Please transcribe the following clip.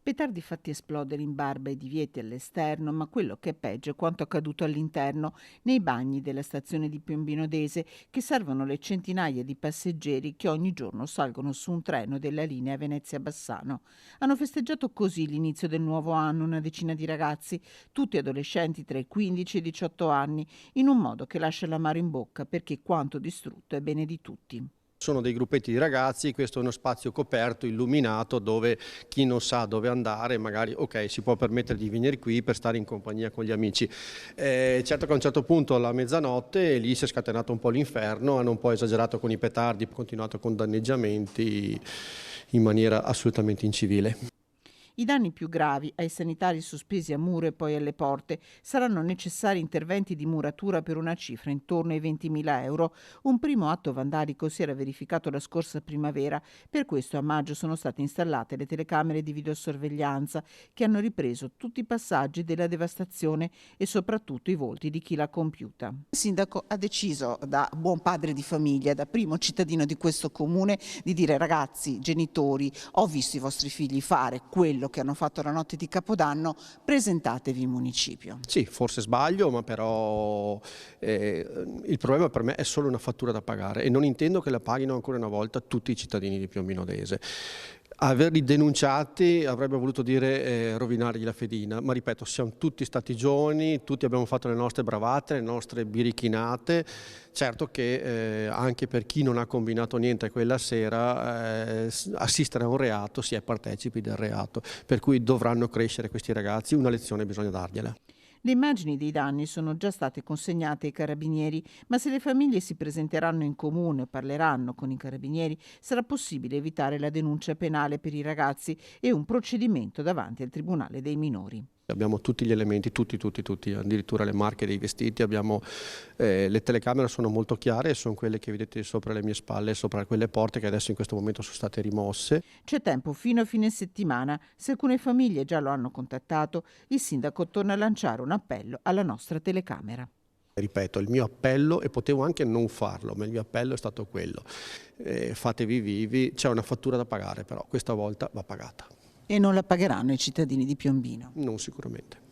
Petardi fatti esplodere in barba e divieti all'esterno, ma quello che è peggio è quanto accaduto all'interno, nei bagni della stazione di Piombino Dese, che servono le centinaia di passeggeri che ogni giorno salgono su un treno della linea Venezia-Bassano. Hanno festeggiato così l'inizio del nuovo anno una decina di ragazzi, tutti adolescenti tra i 15 e i 18 anni, in un modo che lascia l'amaro in bocca perché quanto distrutto è bene di tutti. Sono dei gruppetti di ragazzi, questo è uno spazio coperto, illuminato, dove chi non sa dove andare magari si può permettere di venire qui per stare in compagnia con gli amici. Certo che a un certo punto alla mezzanotte lì si è scatenato un po' l'inferno, hanno un po' esagerato con i petardi, continuato con danneggiamenti in maniera assolutamente incivile. I danni più gravi, ai sanitari sospesi a muro e poi alle porte, saranno necessari interventi di muratura per una cifra intorno ai 20.000 euro. Un primo atto vandalico si era verificato la scorsa primavera, per questo a maggio sono state installate le telecamere di videosorveglianza che hanno ripreso tutti i passaggi della devastazione e soprattutto i volti di chi l'ha compiuta. Il sindaco ha deciso, da buon padre di famiglia, da primo cittadino di questo comune, di dire: ragazzi, genitori, ho visto i vostri figli fare quello che hanno fatto la notte di Capodanno, presentatevi in municipio. Sì, forse sbaglio, ma però il problema per me è solo una fattura da pagare e non intendo che la paghino ancora una volta tutti i cittadini di Piombino Dese. Averli denunciati avrebbe voluto dire rovinargli la fedina, ma ripeto, siamo tutti stati giovani, tutti abbiamo fatto le nostre bravate, le nostre birichinate. Certo che anche per chi non ha combinato niente quella sera, assistere a un reato si è partecipi del reato, per cui dovranno crescere questi ragazzi, una lezione bisogna dargliela. Le immagini dei danni sono già state consegnate ai carabinieri, ma se le famiglie si presenteranno in comune o parleranno con i carabinieri, sarà possibile evitare la denuncia penale per i ragazzi e un procedimento davanti al Tribunale dei minori. Abbiamo tutti gli elementi, tutti, addirittura le marche dei vestiti, le telecamere sono molto chiare e sono quelle che vedete sopra le mie spalle, sopra quelle porte che adesso in questo momento sono state rimosse. C'è tempo fino a fine settimana. Se alcune famiglie già lo hanno contattato, il sindaco torna a lanciare un appello alla nostra telecamera. Ripeto, il mio appello, e potevo anche non farlo, ma il mio appello è stato quello: fatevi vivi, c'è una fattura da pagare, però questa volta va pagata. E non la pagheranno i cittadini di Piombino. Non sicuramente.